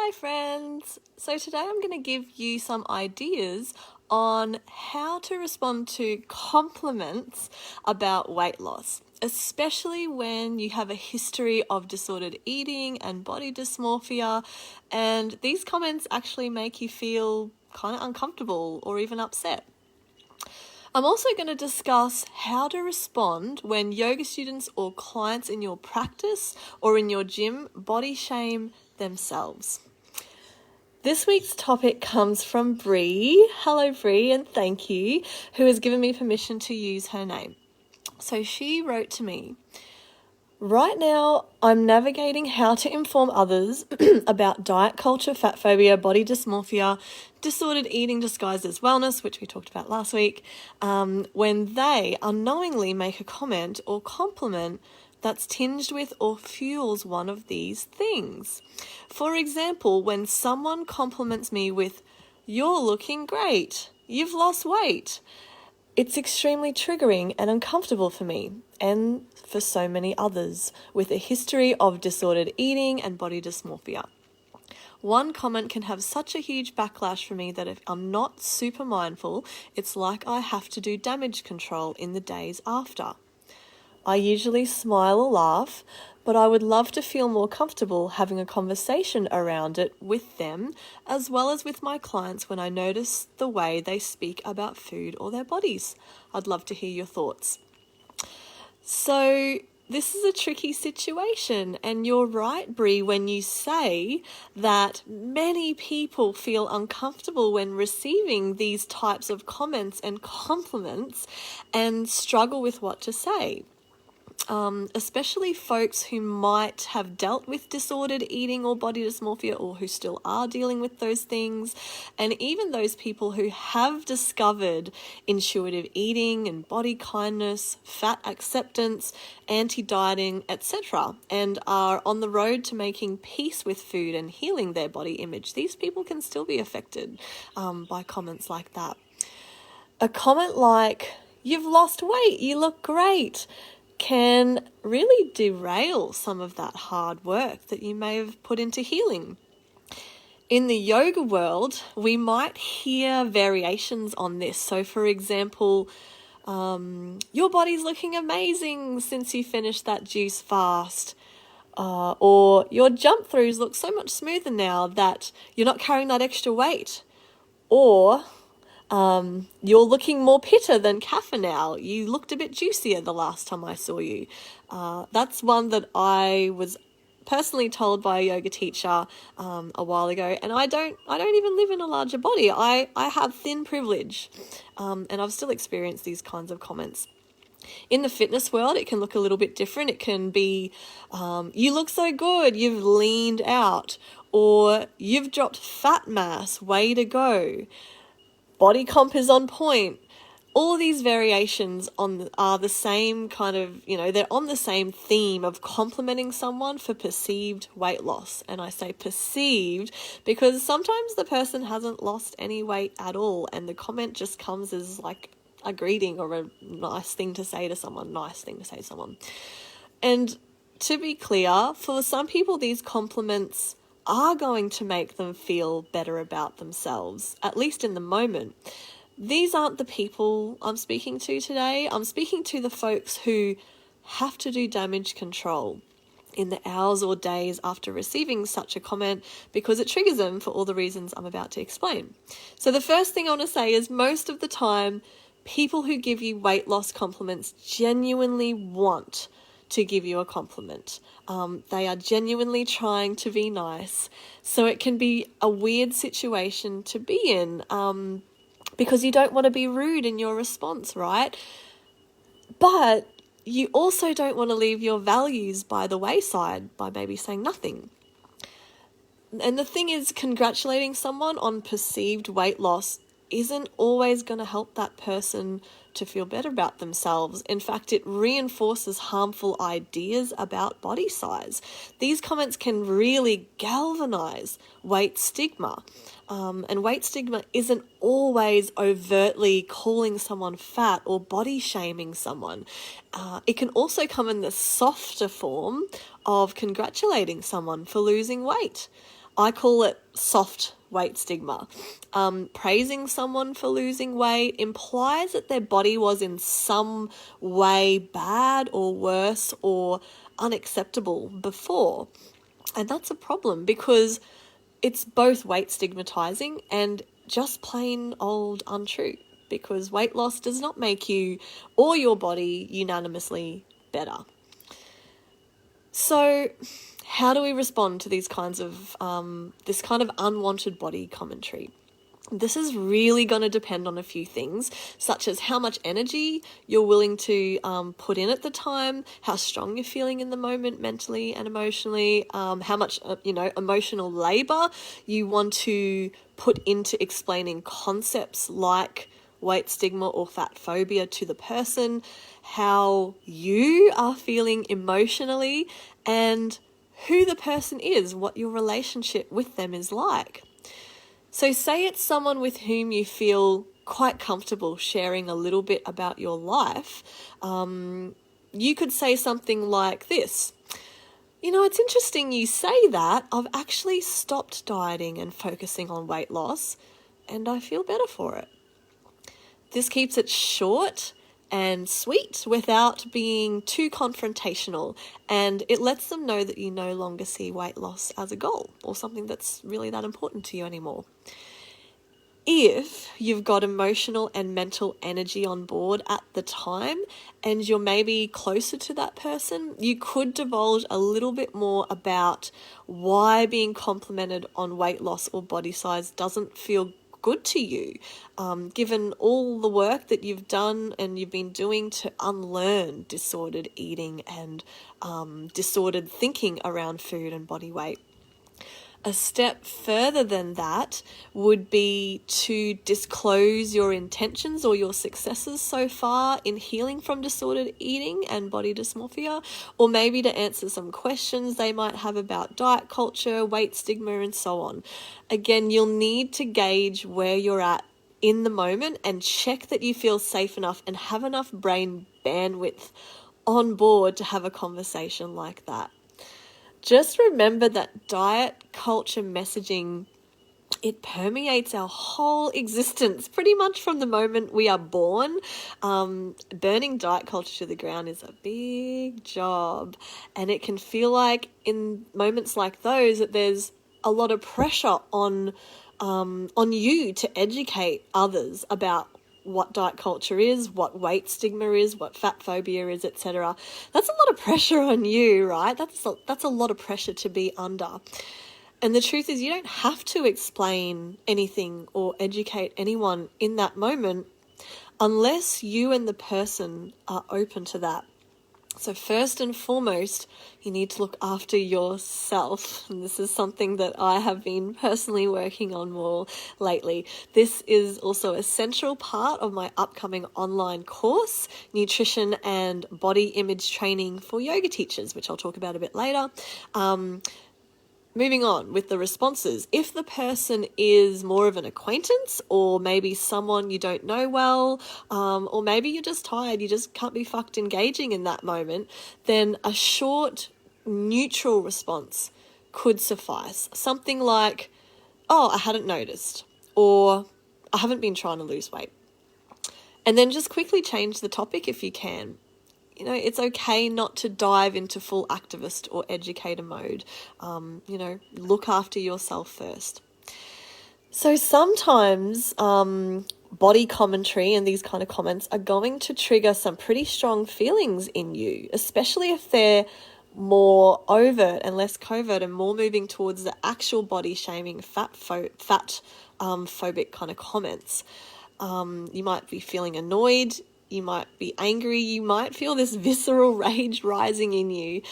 Hi friends! So today I'm going to give you some ideas on how to respond to compliments about weight loss, especially when you have a history of disordered eating and body dysmorphia, and these comments actually make you feel kind of uncomfortable or even upset. I'm also going to discuss how to respond when yoga students or clients in your practice or in your gym body shame themselves. This week's topic comes from Bree. Hello Bree, and thank you, who has given me permission to use her name. So she wrote to me, "Right now, I'm navigating how to inform others about diet culture, fat phobia, body dysmorphia, disordered eating disguised as wellness," which we talked about last week, when they unknowingly make a comment or compliment that's tinged with or fuels one of these things. For example, when someone compliments me with, "You're looking great, you've lost weight," it's extremely triggering and uncomfortable for me and for so many others with a history of disordered eating and body dysmorphia. One comment can have such a huge backlash for me that if I'm not super mindful, it's like I have to do damage control in the days after. I usually smile or laugh, but I would love to feel more comfortable having a conversation around it with them, as well as with my clients when I notice the way they speak about food or their bodies. I'd love to hear your thoughts. So this is a tricky situation, and you're right, Bree, when you say that many people feel uncomfortable when receiving these types of comments and compliments and struggle with what to say. Especially folks who might have dealt with disordered eating or body dysmorphia, or who still are dealing with those things, and even those people who have discovered intuitive eating and body kindness, fat acceptance, anti-dieting, etc., and are on the road to making peace with food and healing their body image. These people can still be affected by comments like that. A comment like, "You've lost weight, you look great," can really derail some of that hard work that you may have put into healing. In the yoga world, we might hear variations on this. So for example, "Your body's looking amazing since you finished that juice fast," or "Your jump throughs look so much smoother now that you're not carrying that extra weight," or "You're looking more pitta than kapha now. You looked a bit juicier the last time I saw you." That's one that I was personally told by a yoga teacher a while ago, and I don't even live in a larger body. I have thin privilege, and I've still experienced these kinds of comments. In the fitness world, it can look a little bit different. It can be, "You look so good, you've leaned out," or "You've dropped fat mass, way to go," "Body comp is on point." All these variations are the same kind of, they're on the same theme of complimenting someone for perceived weight loss. And I say perceived because sometimes the person hasn't lost any weight at all, and the comment just comes as like a greeting or a nice thing to say to someone, And to be clear, for some people, these compliments are going to make them feel better about themselves, at least in the moment. These aren't the people I'm speaking to today. I'm speaking to the folks who have to do damage control in the hours or days after receiving such a comment because it triggers them for all the reasons I'm about to explain. So the first thing I want to say is most of the time, people who give you weight loss compliments genuinely want to give you a compliment. They are genuinely trying to be nice. So it can be a weird situation to be in because you don't want to be rude in your response, right? But you also don't want to leave your values by the wayside by maybe saying nothing. And the thing is, congratulating someone on perceived weight loss isn't always going to help that person to feel better about themselves. In fact, it reinforces harmful ideas about body size. These comments can really galvanize weight stigma. And weight stigma isn't always overtly calling someone fat or body shaming someone. It can also come in the softer form of congratulating someone for losing weight. I call it soft weight stigma. Praising someone for losing weight implies that their body was in some way bad or worse or unacceptable before. And that's a problem because it's both weight stigmatizing and just plain old untrue, because weight loss does not make you or your body unanimously better. So how do we respond to these kinds of this kind of unwanted body commentary? This is really going to depend on a few things, such as how much energy you're willing to put in at the time, how strong you're feeling in the moment mentally and emotionally, how much emotional labor you want to put into explaining concepts like weight stigma or fat phobia to the person, how you are feeling emotionally, and who the person is, what your relationship with them is like. So say it's someone with whom you feel quite comfortable sharing a little bit about your life. You could say something like this: it's interesting you say that. I've actually stopped dieting and focusing on weight loss, and I feel better for it. This keeps it short and sweet without being too confrontational, and it lets them know that you no longer see weight loss as a goal or something that's really that important to you anymore. If you've got emotional and mental energy on board at the time and you're maybe closer to that person, you could divulge a little bit more about why being complimented on weight loss or body size doesn't feel good to you, given all the work that you've done and you've been doing to unlearn disordered eating and disordered thinking around food and body weight. A step further than that would be to disclose your intentions or your successes so far in healing from disordered eating and body dysmorphia, or maybe to answer some questions they might have about diet culture, weight stigma, and so on. Again, you'll need to gauge where you're at in the moment and check that you feel safe enough and have enough brain bandwidth on board to have a conversation like that. Just remember that diet culture messaging, it permeates our whole existence pretty much from the moment we are born. Burning diet culture to the ground is a big job, and it can feel like in moments like those that there's a lot of pressure on you to educate others about what diet culture is, what weight stigma is, what fat phobia is, etc. That's a lot of pressure on you, right? That's a lot of pressure to be under. And the truth is, you don't have to explain anything or educate anyone in that moment unless you and the person are open to that. So first and foremost, you need to look after yourself. And this is something that I have been personally working on more lately. This is also a central part of my upcoming online course, Nutrition and Body Image Training for Yoga Teachers, which I'll talk about a bit later. Moving on with the responses. If the person is more of an acquaintance or maybe someone you don't know well, or maybe you're just tired, you just can't be fucked engaging in that moment, then a short, neutral response could suffice. Something like, oh, I hadn't noticed, or I haven't been trying to lose weight. And then just quickly change the topic if you can. It's okay not to dive into full activist or educator mode. Look after yourself first. So sometimes body commentary and these kind of comments are going to trigger some pretty strong feelings in you, especially if they're more overt and less covert and more moving towards the actual body shaming, fat phobic kind of comments. You might be feeling annoyed. You might be angry, you might feel this visceral rage rising in you,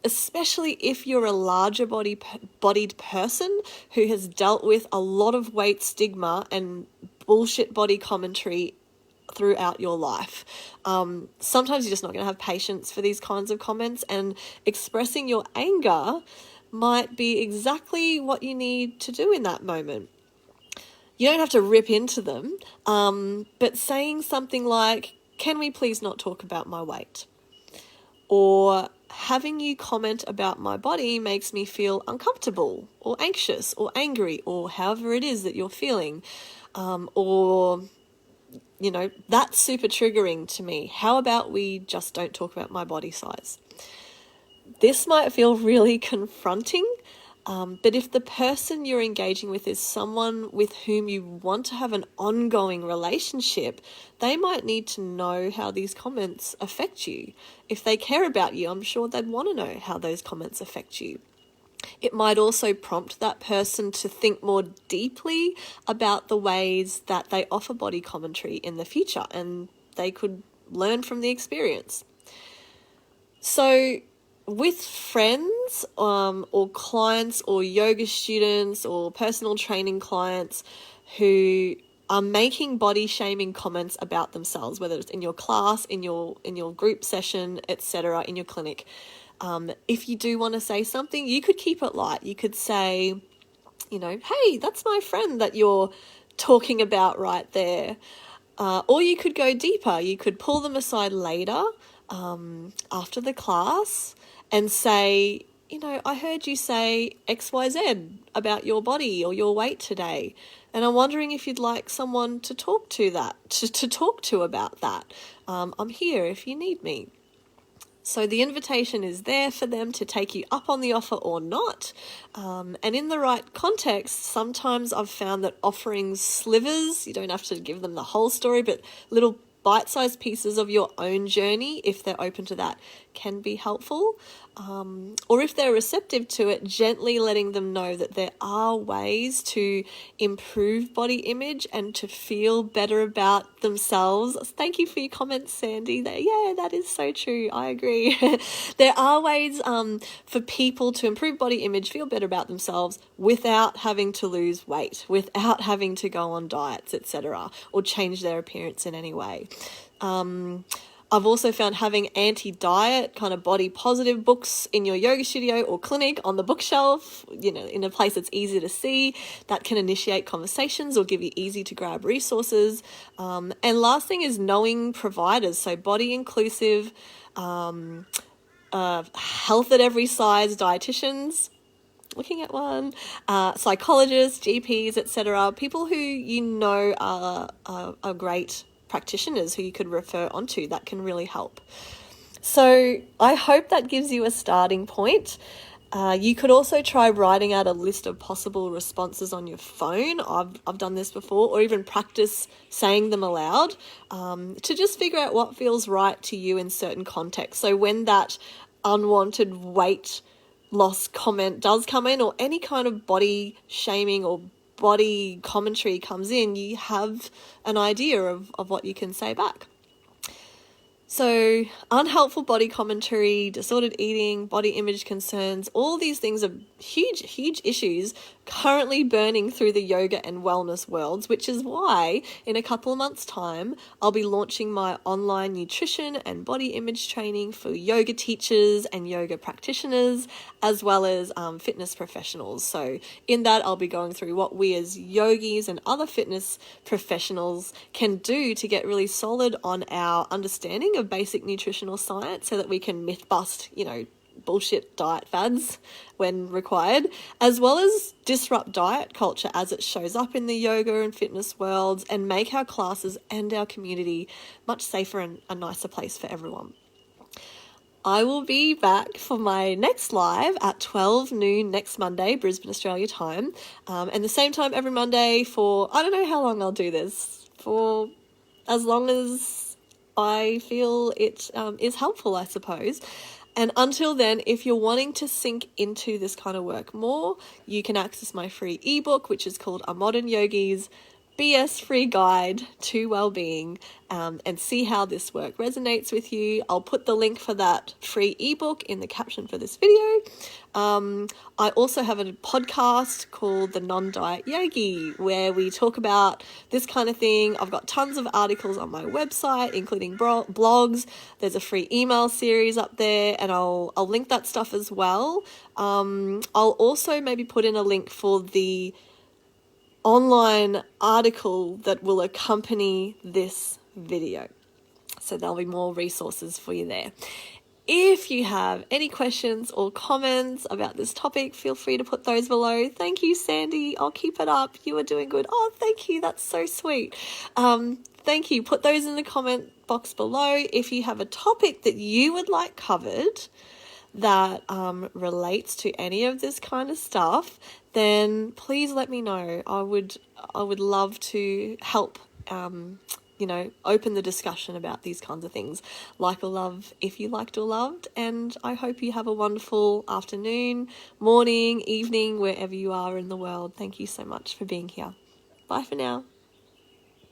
especially if you're a larger bodied person who has dealt with a lot of weight stigma and bullshit body commentary throughout your life. Sometimes you're just not going to have patience for these kinds of comments, and expressing your anger might be exactly what you need to do in that moment. You don't have to rip into them, but saying something like, can we please not talk about my weight? Or having you comment about my body makes me feel uncomfortable or anxious or angry or however it is that you're feeling. Or, that's super triggering to me. How about we just don't talk about my body size? This might feel really confronting, but if the person you're engaging with is someone with whom you want to have an ongoing relationship, they might need to know how these comments affect you. If they care about you, I'm sure they'd want to know how those comments affect you. It might also prompt that person to think more deeply about the ways that they offer body commentary in the future, and they could learn from the experience. So with friends or clients or yoga students or personal training clients who are making body shaming comments about themselves, whether it's in your class, in your group session, etc., in your clinic, if you do want to say something, you could keep it light. You could say, hey, that's my friend that you're talking about right there. Or you could go deeper. You could pull them aside later after the class and say, I heard you say XYZ about your body or your weight today, and I'm wondering if you'd like someone to talk to about that. I'm here if you need me. So the invitation is there for them to take you up on the offer or not. And in the right context, sometimes I've found that offering slivers, you don't have to give them the whole story, but little bite-sized pieces of your own journey, if they're open to that, can be helpful. Or if they're receptive to it, gently letting them know that there are ways to improve body image and to feel better about themselves. Thank you for your comments, Sandy. That is so true. I agree. There are ways for people to improve body image, feel better about themselves without having to lose weight, without having to go on diets, etc., or change their appearance in any way. I've also found having anti-diet kind of body positive books in your yoga studio or clinic on the bookshelf, in a place that's easy to see, that can initiate conversations or give you easy to grab resources. And last thing is knowing providers, so body inclusive, health at every size dietitians, looking at one, psychologists, GPs, etc., people who are great practitioners who you could refer onto. That can really help. So I hope that gives you a starting point. You could also try writing out a list of possible responses on your phone. I've done this before, or even practice saying them aloud to just figure out what feels right to you in certain contexts. So when that unwanted weight loss comment does come in, or any kind of body shaming or body commentary comes in, you have an idea of what you can say back. So unhelpful body commentary, disordered eating, body image concerns, all these things are huge issues currently burning through the yoga and wellness worlds, which is why in a couple of months' time, I'll be launching my online nutrition and body image training for yoga teachers and yoga practitioners, as well as fitness professionals. So in that, I'll be going through what we as yogis and other fitness professionals can do to get really solid on our understanding of basic nutritional science so that we can myth bust, bullshit diet fads when required, as well as disrupt diet culture as it shows up in the yoga and fitness worlds, and make our classes and our community much safer and a nicer place for everyone. I will be back for my next live at 12 noon next Monday, Brisbane, Australia time, and the same time every Monday for, I don't know how long I'll do this, for as long as I feel it is helpful, I suppose. And until then, if you're wanting to sink into this kind of work more, you can access my free ebook, which is called A Modern Yogi's BS Free Guide to Wellbeing, and see how this work resonates with you. I'll put the link for that free ebook in the caption for this video. I also have a podcast called The Non-Diet Yogi, where we talk about this kind of thing. I've got tons of articles on my website, including blogs. There's a free email series up there, and I'll link that stuff as well. I'll also maybe put in a link for the online article that will accompany this video. So there'll be more resources for you there. If you have any questions or comments about this topic, feel free to put those below. Thank you, Sandy. I'll keep it up. You are doing good. Oh, thank you. That's so sweet. Thank you. Put those in the comment box below. If you have a topic that you would like covered that relates to any of this kind of stuff, then please let me know. I would love to help open the discussion about these kinds of things. Like or love if you liked or loved, and I hope you have a wonderful afternoon, morning, evening, wherever you are in the world. Thank you so much for being here. Bye for now.